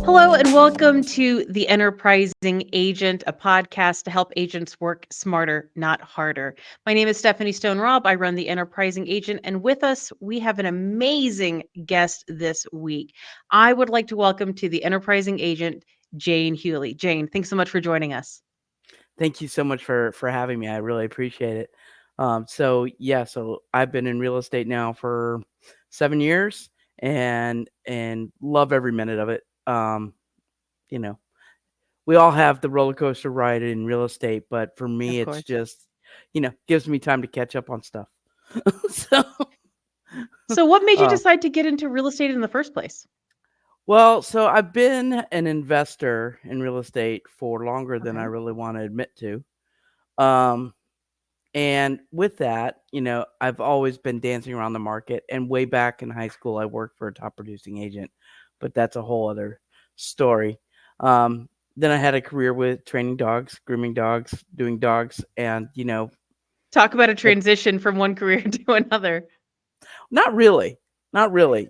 Hello, and welcome to The Enterprising Agent, a podcast to help agents work smarter, not harder. My name is Stephanie Stone Robb. I run The Enterprising Agent, and with us, we have an amazing guest this week. I would like to welcome to The Enterprising Agent, Jane Hewley. Jane, thanks so much for joining us. Thank you so much for having me. I really appreciate it. So I've been in real estate now for 7 years and love every minute of it. You know, we all have the roller coaster ride in real estate, but for me, Of it's course. just gives me time to catch up on stuff. so, So, what made you uh, decide to get into real estate in the first place? so I've been an investor in real estate for longer than I Okay. really want to admit to. Um, And with that, I've always been dancing around the market. And way back in high school, I worked for a top producing agent, but that's a whole other story. Um, then I had a career with training dogs, grooming dogs, doing dogs, and Talk about a it- transition from one career to another. not really, not really.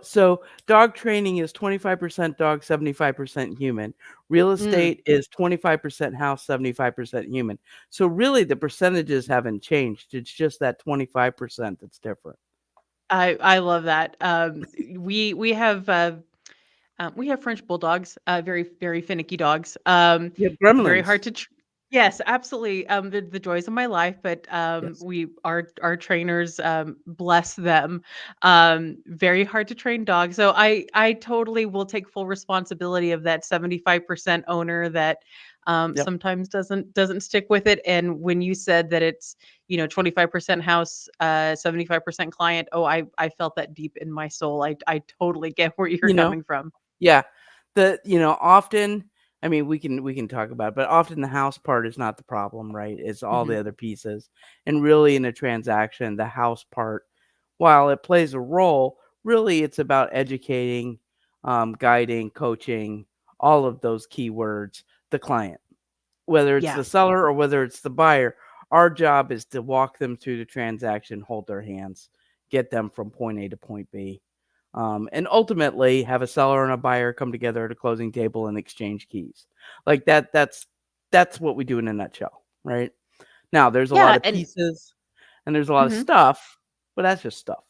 So dog training is 25% dog, 75% human. Real Mm. estate is 25% house, 75% human. So really, the percentages haven't changed. It's just that 25% that's different. I love that. We have French bulldogs, very finicky dogs. You have Very gremlins. hard to yes, absolutely. The joys of my life, but Yes. we our trainers, bless them. Very hard to train dogs. So I totally will take full responsibility of that 75% owner that Yep. sometimes doesn't stick with it. And when you said that it's 25% house, 75% client, oh, I felt that deep in my soul. I totally get where you're You know, coming from. yeah. Often, I mean, we can talk about it, but often the house part is not the problem, right? It's all Mhm. the other pieces. And really in a transaction, the house part, while it plays a role, really it's about educating, guiding, coaching, all of those keywords, the client. Whether it's Yeah. the seller or whether it's the buyer, our job is to walk them through the transaction, hold their hands, get them from point A to point B, and ultimately have a seller and a buyer come together at a closing table and exchange keys. Like that. That's what we do in a nutshell, right? Now, there's a lot Yeah, of and pieces and there's a lot of mhm. stuff, but that's just stuff,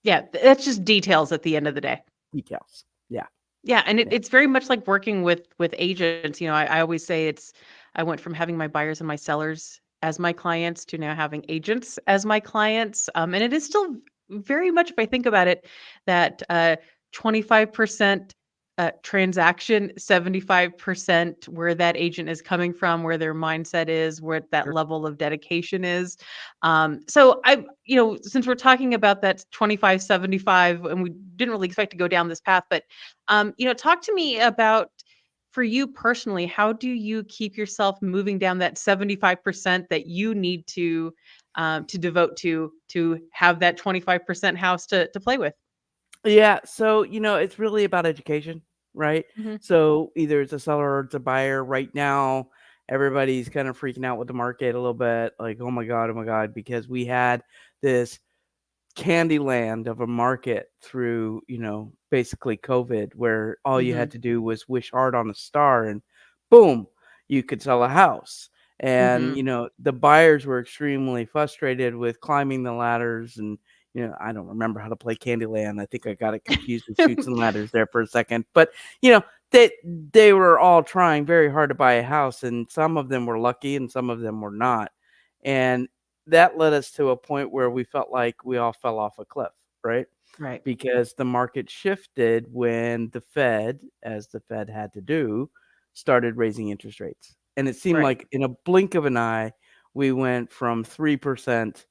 Yeah, that's just details at the end of the day. details. Yeah, Yeah, and yeah. it's very much like working with agents. I always say I went from having my buyers and my sellers as my clients to now having agents as my clients. And it is still very much, if I think about it, that 25% transaction, 75% where that agent is coming from, where their mindset is, where that Sure. level of dedication is. So since we're talking about that 25-75, and we didn't really expect to go down this path, but talk to me about for you personally, how do you keep yourself moving down that 75% that you need to devote to have that 25% house to play with? Yeah, so it's really about education, right? Mhm. So either it's a seller or it's a buyer. Right now, everybody's kind of freaking out with the market a little bit, like, oh my God, because we had this candy land of a market through, basically COVID, where all you had Mhm. to do was wish hard on a star and boom, you could sell a house. And, Mhm. the buyers were extremely frustrated with climbing the ladders and, I don't remember how to play Candyland. I think I got it confused with Shoots and Ladders there for a second. But, you know, they were all trying very hard to buy a house, and some of them were lucky and some of them were not. And that led us to a point where we felt like we all fell off a cliff, right? Right. Because the market shifted when the Fed, as the Fed had to do, started raising interest rates. And it seemed Right. like in a blink of an eye, we went from 3%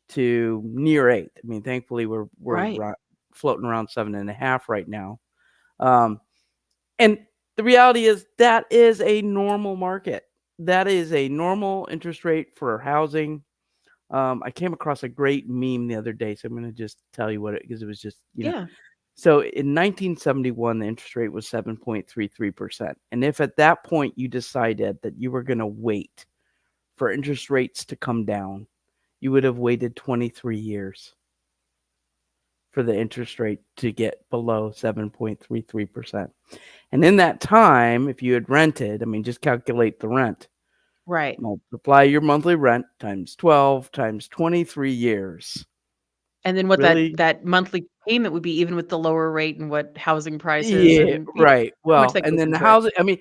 to near 8. I mean, thankfully Right. floating around 7.5 right now. Um, and the reality is that is a normal market. That is a normal interest rate for housing. I came across a great meme the other day, so I'm going to just tell you what it because it was just Yeah. So in 1971, the interest rate was 7.33%, and if at that point you decided that you were going to wait for interest rates to come down, you would have waited 23 years for the interest rate to get below 7.33%. And in that time, if you had rented, I mean, just calculate the rent. Right. Multiply your monthly rent times 12 times 23 years. And then what Really? that monthly payment would be even with the lower rate and what housing prices Yeah, and right. how much Well, that and goes then the into it. housing, I mean,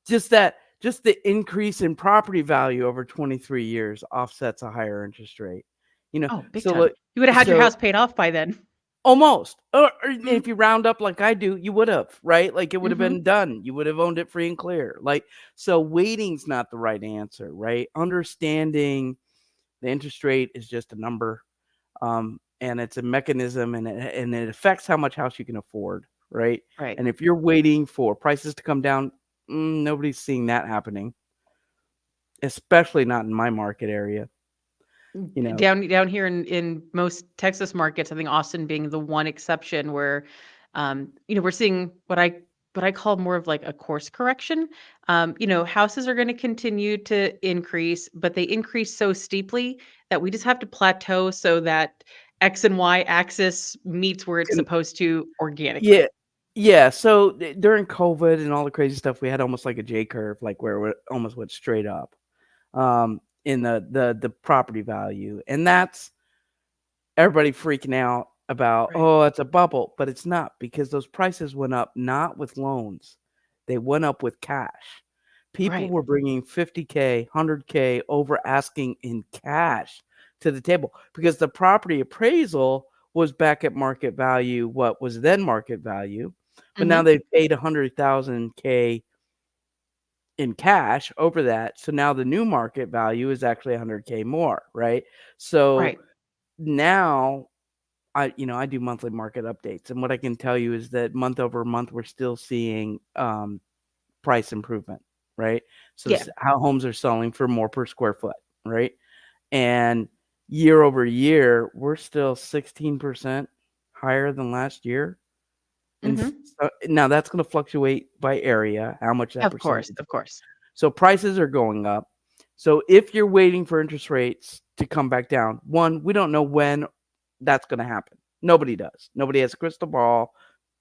just the increase in property value over 23 years offsets a higher interest rate. Oh, big So time. look, You would have had your so house paid off by then. almost. Or Mhm. if you round up like I do, you would have, right? Like it would have Mhm. been done. You would have owned it free and clear. Like, so waiting's not the right answer, right? Understanding the interest rate is just a number, and it's a mechanism, and it affects how much house you can afford, right? Right. And if you're waiting for prices to come down, nobody's seeing that happening, especially not in my market area. You know, Down here in most Texas markets, I think Austin being the one exception where, we're seeing what I call more of like a course correction. Houses are going to continue to increase, but they increase so steeply that we just have to plateau so that X and Y axis meets where it's can supposed to organically. yeah, yeah. So during COVID and all the crazy stuff, we had almost like a J curve, like where it almost went straight up, in the property value, and that's everybody freaking out about, Right. oh, it's a bubble, but it's not, because those prices went up not with loans, they went up with cash. People Right. were bringing 50K, 100K over asking in cash to the table because the property appraisal was back at market value, what was then market value, but now Mhm. they've paid 100,000K in cash over that. So now the new market value is actually 100K more, right? So Right. now I do monthly market updates, and what I can tell you is that month over month, we're still seeing price improvement, right? So Yeah. how homes are selling for more per square foot, right? And year over year, we're still 16% higher than last year. And Mhm. now that's going to fluctuate by area, how much that Of percentage course. is. Of course. So prices are going up. So if you're waiting for interest rates to come back down, one, we don't know when that's going to happen. Nobody does. Nobody has a crystal ball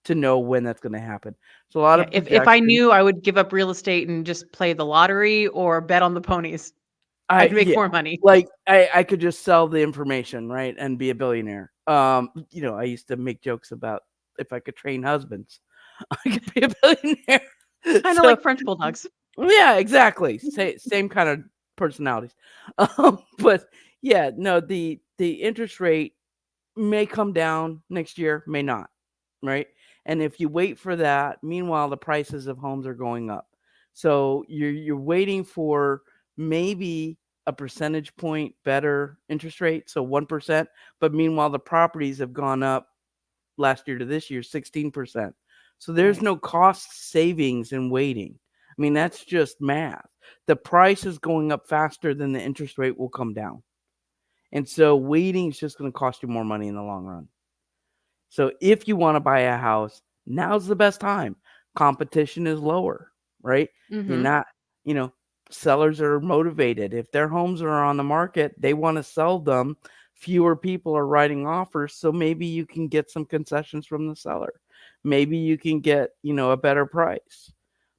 to know when that's going to happen. So a lot Yeah. of If I projections. knew, I would give up real estate and just play the lottery or bet on the ponies. I I'd make Yeah, more money. like I could just sell the information, right, and be a billionaire. I used to make jokes about if I could train husbands, I could be a billionaire. Kinda So like French bulldogs. yeah, exactly. Same kind of personalities. But yeah, no, the interest rate may come down next year, may not, right? And if you wait for that, meanwhile, the prices of homes are going up. So you're waiting for maybe a percentage point better interest rate, so 1%, but meanwhile, the properties have gone up last year to this year 16%. So there's Right. no cost savings in waiting. I mean, that's just math. The price is going up faster than the interest rate will come down. And so waiting is just going to cost you more money in the long run. So if you want to buy a house, now's the best time. Competition is lower, right? You're Mhm. not, you know, sellers are motivated. If their homes are on the market, they want to sell them. Fewer people are writing offers, so maybe you can get some concessions from the seller. Maybe you can get, a better price.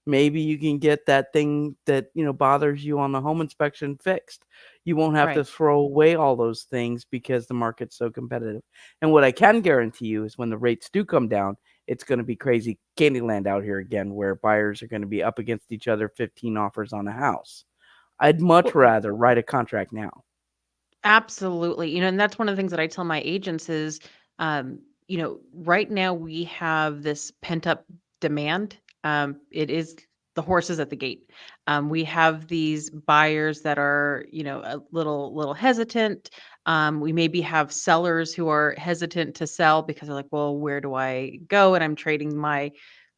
Maybe you can get that thing that, bothers you on the home inspection fixed. You won't have to Right. throw away all those things because the market's so competitive. And what I can guarantee you is when the rates do come down, it's going to be crazy Candyland out here again, where buyers are going to be up against each other, 15 offers on a house. I'd much Well, rather write a contract now. absolutely. And that's one of the things that I tell my agents is, right now we have this pent up demand. It is the horses at the gate. We have these buyers that are, a little hesitant. We maybe have sellers who are hesitant to sell because they're like, well, where do I go? And I'm trading my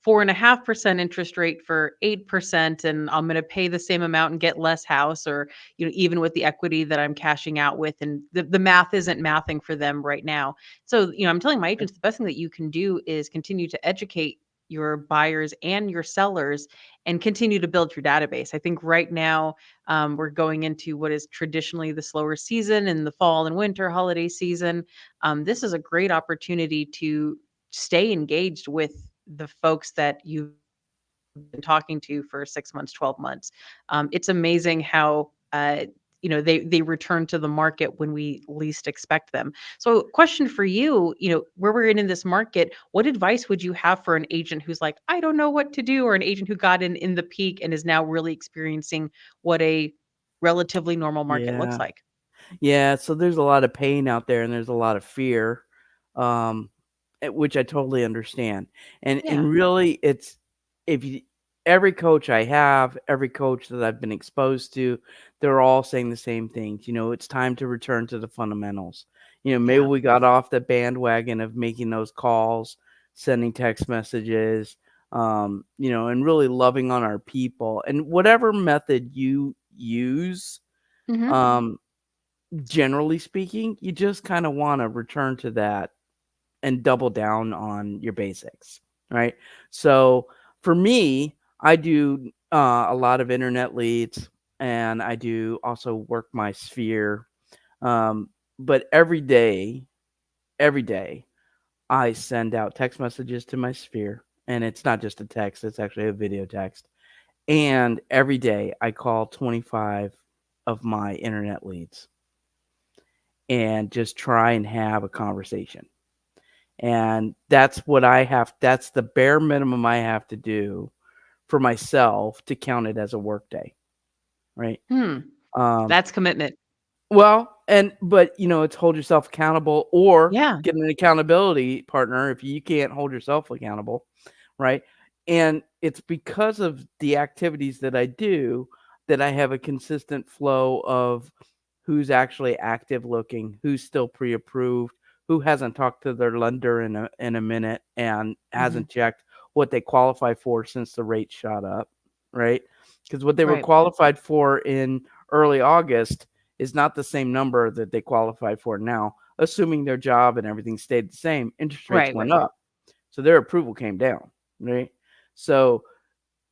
4.5% interest rate for 8%, and I'm going to pay the same amount and get less house, or even with the equity that I'm cashing out with, and the math isn't mathing for them right now. So, I'm telling my agents the best thing that you can do is continue to educate your buyers and your sellers and continue to build your database. I think right now we're going into what is traditionally the slower season in the fall and winter holiday season. This is a great opportunity to stay engaged with the folks that you've been talking to for 6 months, 12 months. It's amazing how they return to the market when we least expect them. So, question for you, where we're in this market, what advice would you have for an agent who's like, I don't know what to do, or an agent who got in the peak and is now really experiencing what a relatively normal market looks Yeah. like? Yeah, so there's a lot of pain out there and there's a lot of fear, um, which I totally understand. And Yeah. really it's if you every coach I have, every coach that I've been exposed to, they're all saying the same things. It's time to return to the fundamentals. Maybe Yeah. we got off the bandwagon of making those calls, sending text messages, and really loving on our people. And whatever method you use, Hmm. um, generally speaking, you just kinda wanna return to that and double down on your basics, right? So, for me, I do, a lot of internet leads, and I do also work my sphere, um, but every day, I send out text messages to my sphere, and it's not just a text, it's actually a video text, and every day, I call 25 of my internet leads and just try and have a conversation. And that's the bare minimum I have to do for myself to count it as a work day, right? Hmm. Um, That's commitment. but it's hold yourself accountable or Yeah. get an accountability partner if you can't hold yourself accountable, right? And it's because of the activities that I do that I have a consistent flow of who's actually active looking, who's still pre-approved, who hasn't talked to their lender in a minute and Hmm. hasn't checked what they qualify for since the rate shot up, right? Because what they were Right. qualified for in early August is not the same number that they qualified for now. Assuming their job and everything stayed the same, interest rates Right. went Right. up, so their approval came down, right? So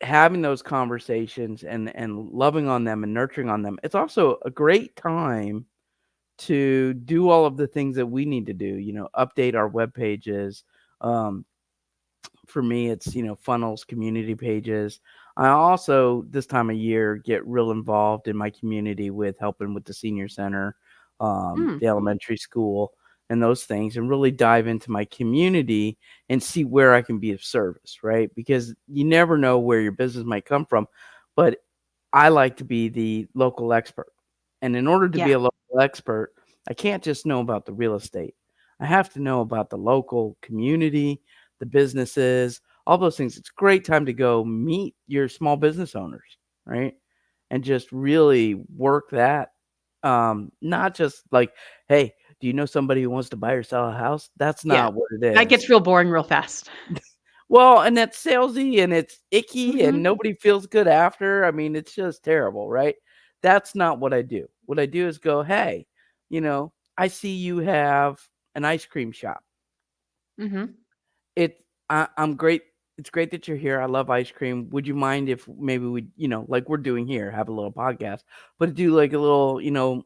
having those conversations and loving on them and nurturing on them, it's also a great time to do all of the things that we need to do, update our web pages. Um, for me, it's, funnels, community pages. I also, this time of year, get real involved in my community with helping with the senior center, Hmm. the elementary school, and those things, and really dive into my community and see where I can be of service, right? Because you never know where your business might come from. But I like to be the local expert. And in order to be Yeah. a local expert, I can't just know about the real estate. I have to know about the local community, the businesses, all those things. It's a great time to go meet your small business owners, right? And just really work that. Not just like, hey, do you know somebody who wants to buy or sell a house? That's Yeah. not what it That is. gets real boring real fast. Well, and that's salesy and it's icky and Hmm. nobody feels good after. I mean, it's just terrible, right? That's not what I do. What I do is go, hey, I see you have an ice cream shop. Hmm. I'm great. It's great that you're here. I love ice cream. Would you mind if maybe we, like we're doing here, have a little podcast, but do like a little,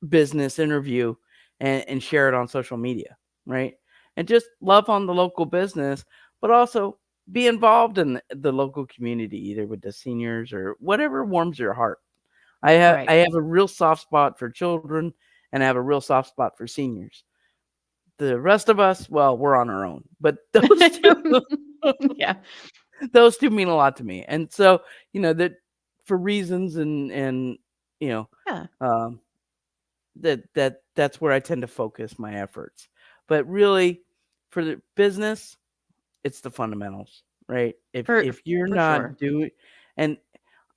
business interview and share it on social media, right? And just love on the local business, but also be involved in the local community, either with the seniors or whatever warms your heart. I Right. have a real soft spot for children and I have a real soft spot for seniors. The rest of us, well, we're on our own, but those two, Yeah. those two mean a lot to me. And so, that for reasons and you know, Yeah. um, that's where I tend to focus my efforts. But really, for the business, it's the fundamentals, right? For If you're for not sure. doing, and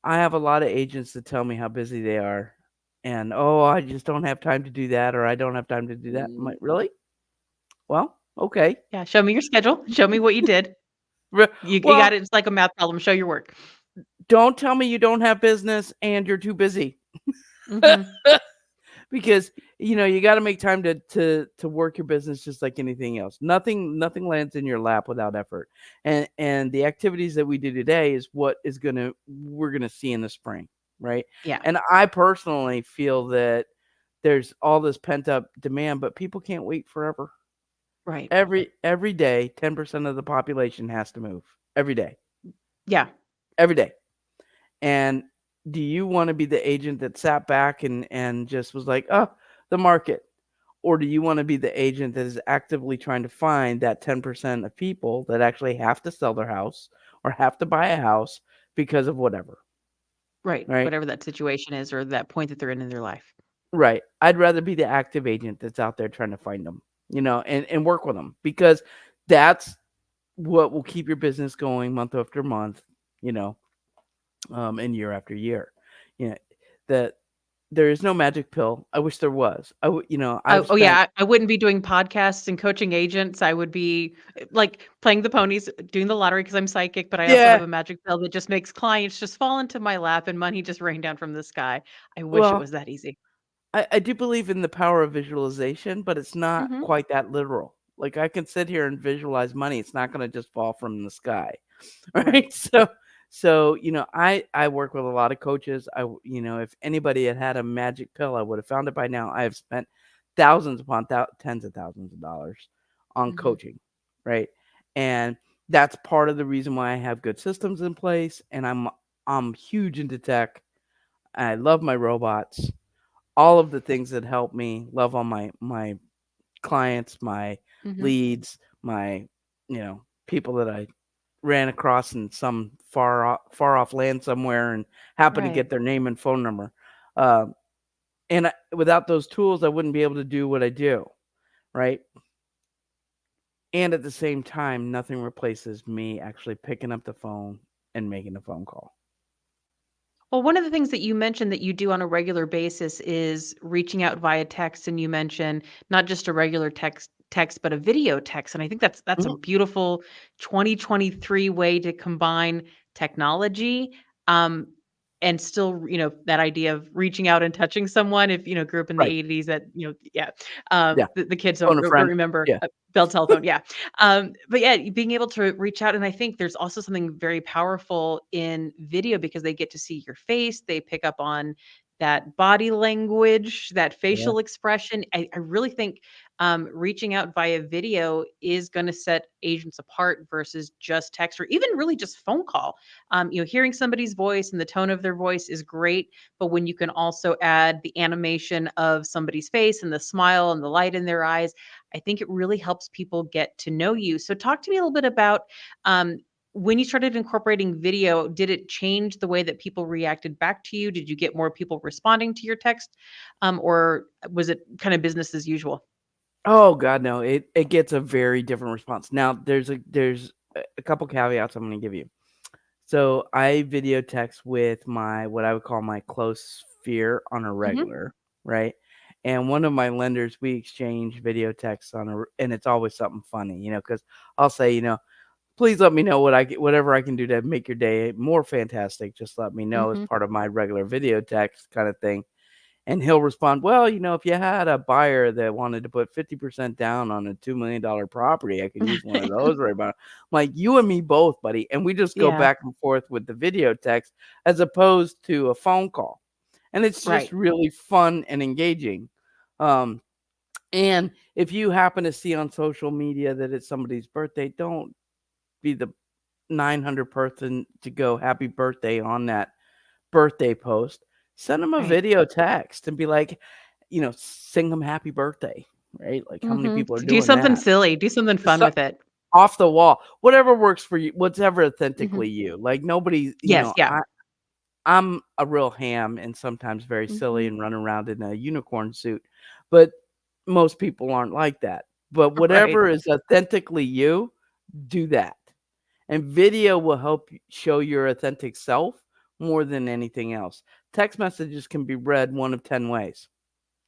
I have a lot of agents that tell me how busy they are, and oh, I just don't have time to do that, or I don't have time to do that. I'm like, really? Well, okay. Yeah. Show me your schedule. Show me what you did. Re- You got Well, it. It's like a math problem. Show your work. don't tell me you don't have business and you're too busy. Hmm. because you got to make time to work your business just like anything else. Nothing lands in your lap without effort. And the activities that we do today is what we're gonna see in the spring, right? Yeah. And I personally feel that there's all this pent up demand, but people can't wait forever. Right. Every day, 10% of the population has to move every day, Yeah. every day. And do you want to be the agent that sat back and just was like, oh, the market? Or do you want to be the agent that is actively trying to find that 10% of people that actually have to sell their house or have to buy a house because of whatever, Right. right? Whatever that situation is or that point that they're in their life. Right. I'd rather be the active agent that's out there trying to find them, and work with them, because that's what will keep your business going month after month, you know, and year after year. You know, that there is no magic pill. I wish there was. Oh, I've oh spent yeah, I wouldn't be doing podcasts and coaching agents. I would be like playing the ponies, doing the lottery because I'm psychic, but I also have yeah, a magic pill that just makes clients just fall into my lap and money just rain down from the sky. I wish it well, was that easy. I do believe in the power of visualization, but it's not Mhm. quite that literal. Like, I can sit here and visualize money. It's not going to just fall from the sky. Right. Right? So, I work with a lot of coaches. If anybody had a magic pill, I would have found it by now. I have spent thousands upon tens of thousands of dollars on Mhm. coaching, right? And that's part of the reason why I have good systems in place, and I'm huge into tech. I love my robots, all of the things that help me, love all my clients, my Mhm. leads, my people that I ran across in some far off land somewhere and happened to Right. get their name and phone number. Um, without those tools, I wouldn't be able to do what I do, right? And at the same time, nothing replaces me actually picking up the phone and making a phone call. Well, one of the things that you mentioned that you do on a regular basis is reaching out via text, and you mentioned not just a regular text, but a video text. And I think that's a Mhm. beautiful 2023 way to combine technology, um, and still, that idea of reaching out and touching someone. If grew up in the Right. 80s, that yeah, Yeah. the kids Phone a don't friend. remember Yeah. bell telephone. Yeah, but yeah, being able to reach out, and I think there's also something very powerful in video because they get to see your face, they pick up on that body language, that Yeah. facial expression. I really think reaching out via video is going to set agents apart versus just text or even really just phone call. Hearing somebody's voice and the tone of their voice is great, but when you can also add the animation of somebody's face and the smile and the light in their eyes, I think it really helps people get to know you. So talk to me a little bit about um, when you started incorporating video, did it change the way that people reacted back to you? Did you get more people responding to your text? Or was it kind of business as usual? Oh god, no. It gets a very different response. Now, there's a couple caveats I'm gonna give you. So I video text with my what I would call my close sphere on a Hmm. regular, right? And one of my lenders, we exchange video texts and it's always something funny, because I'll say, please let me know whatever I can do to make your day more fantastic. Just let me know as Hmm. part of my regular video text kind of thing. And he'll respond, well, if you had a buyer that wanted to put 50% down on a $2 million property, I could use one of those right about. I'm like, you and me both, buddy. And we just go Yeah, back and forth with the video text as opposed to a phone call. And it's just right. really fun and engaging. Um, and if you happen to see on social media that it's somebody's birthday, don't be the 900 person to go happy birthday on that birthday post. Send them a Right. video text and be like, sing them happy birthday, right? Like, how many Hmm. people are Do doing something that? silly, do something Just fun with it. off the wall, whatever works for you, whatever Hmm. authentically you. Like, nobody, Yes. Yeah. I'm a real ham and sometimes very silly Hmm. and run around in a unicorn suit, but most people aren't like that. But Right. whatever is authentically you, do that. And video will help show your authentic self more than anything else. Text messages can be read one of 10 ways,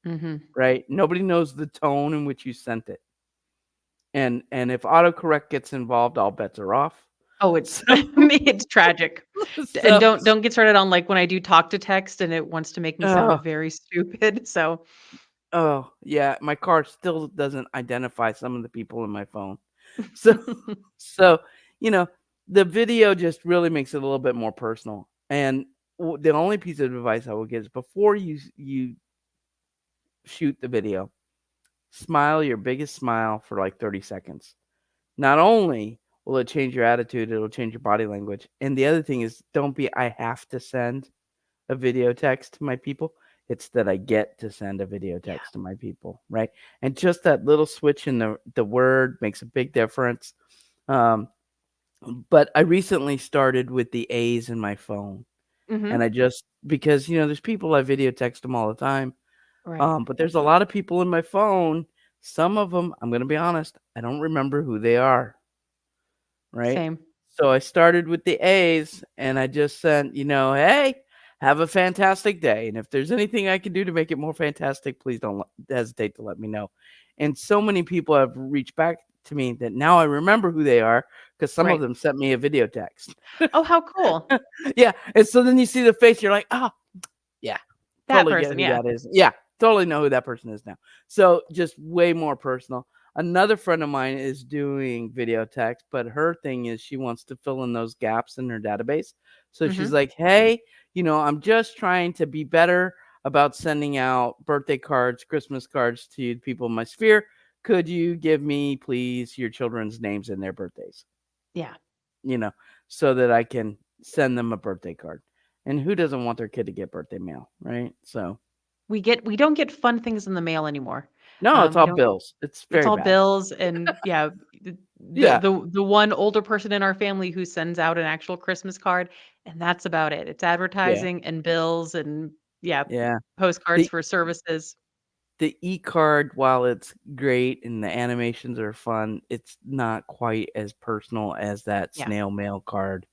Hmm. right? Nobody knows the tone in which you sent it. And if autocorrect gets involved, all bets are off. Oh, it's So it's tragic. And so don't get started on, like, when I do talk to text and it wants to make me sound oh, very stupid, so oh, yeah, my car still doesn't identify some of the people in my phone. So so, you know, the video just really makes it a little bit more personal, and the only piece of advice I will give is before you shoot the video, smile your biggest smile for, like, 30 seconds. Not only will it change your attitude, it'll change your body language, and the other thing is don't be, "I have to send a video text to my people." It's that I get to send a video Yeah. text to my people, right? And just that little switch in the word makes a big difference. Um, but I recently started with the A's in my phone, and Mhm. I just because, there's people I video text them all the time, Right. but there's a lot of people in my phone, some of them, I'm gonna be honest, I don't remember who they are. Right? Same. So I started with the A's and I just sent, "Hey, have a fantastic day. And if there's anything I can do to make it more fantastic, please don't hesitate to let me know." And so many people have reached back to me that now I remember who they are because some of Right. them sent me a video text. Oh, how cool. Yeah. And so then you see the face, you're like, "Oh, yeah, That totally get person, who yeah. that is." Yeah, totally know who that person is now. So just way more personal. Another friend of mine is doing video text, but her thing is she wants to fill in those gaps in her database. So she's Mhm. like, "Hey, I'm just trying to be better about sending out birthday cards, Christmas cards to people in my sphere. Could you give me, please, your children's names and their birthdays?" Yeah. You know, so that I can send them a birthday card. And who doesn't want their kid to get birthday mail, right? So, We don't get fun things in the mail anymore. no, it's We all don't bills. It's It's very all bad. bills and yeah, the Yeah, the the one older person in our family who sends out an actual Christmas card, and that's about it. It's yeah, advertising and bills and yeah, yeah. postcards The for services. the e-card, while it's great and the animations are fun, it's not quite as personal as that Yeah. snail mail card.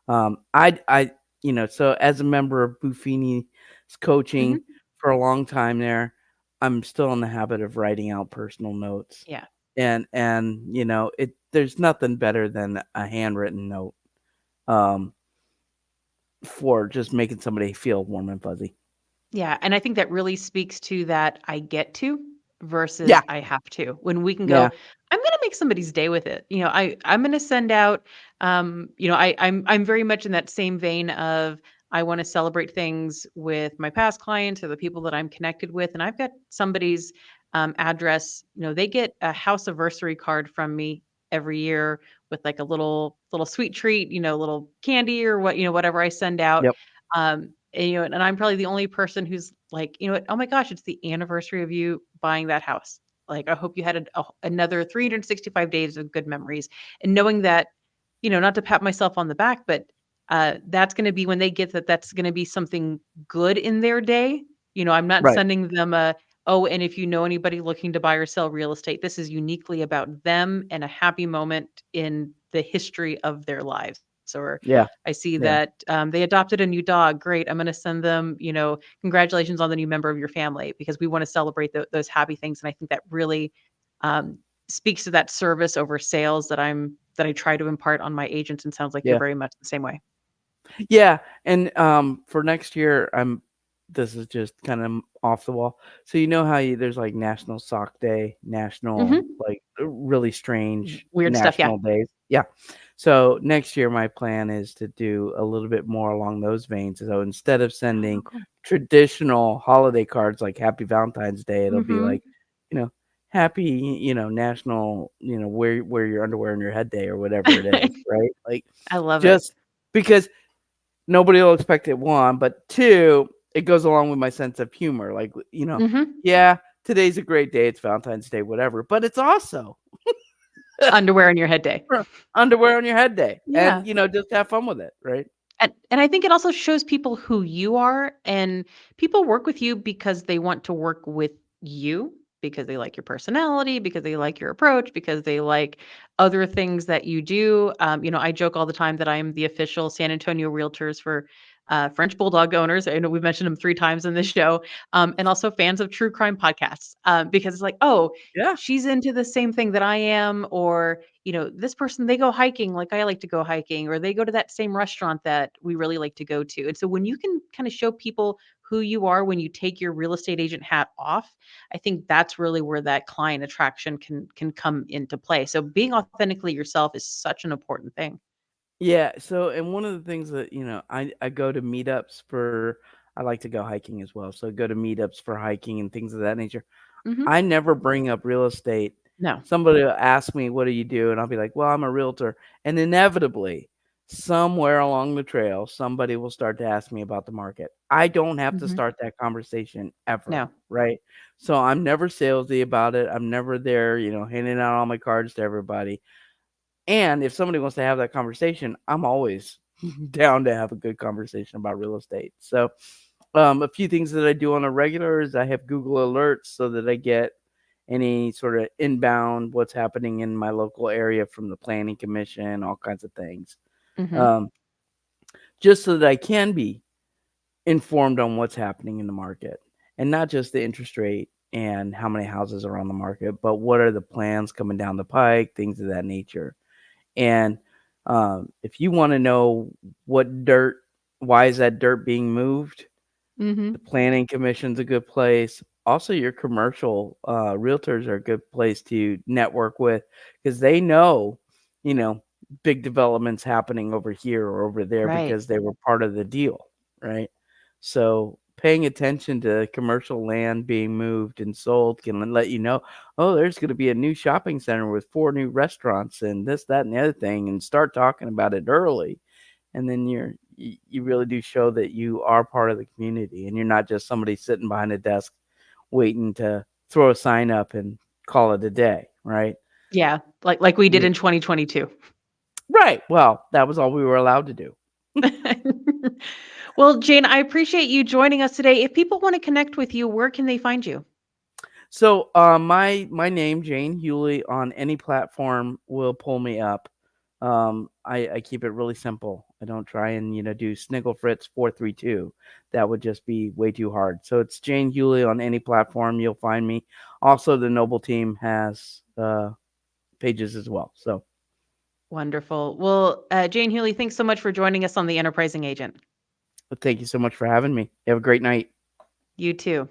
So as a member of Buffini's coaching Mhm. for a long time there, I'm still in the habit of writing out personal notes. Yeah. And there's nothing better than a handwritten note, um, for just making somebody feel warm and fuzzy. Yeah, and I think that really speaks to that I get to versus Yeah, I have to. When we can go, yeah, I'm gonna make somebody's day with it. I'm gonna send out I'm very much in that same vein of I want to celebrate things with my past clients or the people that I'm connected with. And I've got somebody's address, they get a house anniversary card from me every year with like a little sweet treat, little candy or whatever I send out. yep, And I'm probably the only person who's like, what? Oh my gosh, it's the anniversary of you buying that house. Like, I hope you had another 365 days of good memories. And knowing that, not to pat myself on the back, but that's going to be when they get that, that's going to be something good in their day. I'm not right, sending them oh, and if you know anybody looking to buy or sell real estate, this is uniquely about them and a happy moment in the history of their lives. Or yeah, I see yeah, that, they adopted a new dog. Great. I'm gonna send them, congratulations on the new member of your family because we wanna celebrate those happy things, and I think that really, um, speaks to that service over sales that I try to impart on my agents, and sounds like you're yeah. very much the same way. Yeah, and, for next year, this is just kind of off the wall. So you know how there's, like, National Sock Day, national, Mhm. like, really strange Weird stuff, yeah. national days. Yeah. So next year, my plan is to do a little bit more along those veins. So instead of Oh, how sending cool. traditional holiday cards like Happy Valentine's Day, it'll be Mhm. like, you know, happy, national, wear your underwear on your head day or whatever it is, right? Like, I love it. just because nobody will expect it, 1, but 2, it goes along with my sense of humor, like, Mhm. yeah, today's a great day, it's Valentine's Day, whatever, but it's also Underwear on your head day. underwear on your head day, and, Yeah. just have fun with it, right? And I think it also shows people who you are, and people work with you because they want to work with you, because they like your personality, because they like your approach, because they like other things that you do. I joke all the time that I am the official San Antonio Realtors for French bulldog owners. I know we've mentioned them 3 times in this show, and also fans of true crime podcasts, because it's like, "Oh, Yeah. she's into the same thing that I am," or, "This person, they go hiking like I like to go hiking," or, "They go to that same restaurant that we really like to go to." And so when you can kinda show people who you are when you take your real estate agent hat off, I think that's really where that client attraction can come into play. So being authentically yourself is such an important thing. Yeah, so and one of the things that, I go to meetups for I like to go hiking as well, so go to meetups for hiking and things of that nature. Mhm. I never bring up real estate. No. Somebody will ask me, "What do you do?" And I'll be like, "Well, I'm a realtor." And inevitably, somewhere along the trail, somebody will start to ask me about the market. I don't have to Mhm. start that conversation ever, No. right? So I'm never salesy about it. I'm never there, handing out all my cards to everybody. And if somebody wants to have that conversation, I'm always down to have a good conversation about real estate. So, a few things that I do on a regular is I have Google alerts so that I get any sort of inbound what's happening in my local area from the planning commission, all kinds of things. Mhm. Um, just so that I can be informed on what's happening in the market and not just the interest rate and how many houses are on the market, but what are the plans coming down the pike, things of that nature. And, if you wanna know what dirt why is that dirt being moved, the Mhm. planning commission's a good place. Also, your commercial, realtors are a good place to network with because they know, you know, big developments happening over here or over there Right. because they were part of the deal, right? So, paying attention to commercial land being moved and sold can let you know, "Oh, there's gonna be a new shopping center with 4 new restaurants and this, that, and the other thing," and start talking about it early, and then you really do show that you are part of the community and you're not just somebody sitting behind a desk waiting to throw a sign up and call it a day, right? Yeah, like we did Yeah. in 2022. Right, well, that was all we were allowed to do. Well, Jane, I appreciate you joining us today. If people wanna connect with you, where can they find you? So, my name, Jane Hewley, on any platform will pull me up. I keep it really simple. I don't try and, do Sniggle Fritz 432. That would just be way too hard. So it's Jane Hewley on any platform, you'll find me. Also, the Noble team has, pages as well. So, Wonderful. Well, Jane Hewley, thanks so much for joining us on The Enterprising Agent. thank you so much for having me. Have a great night. You too.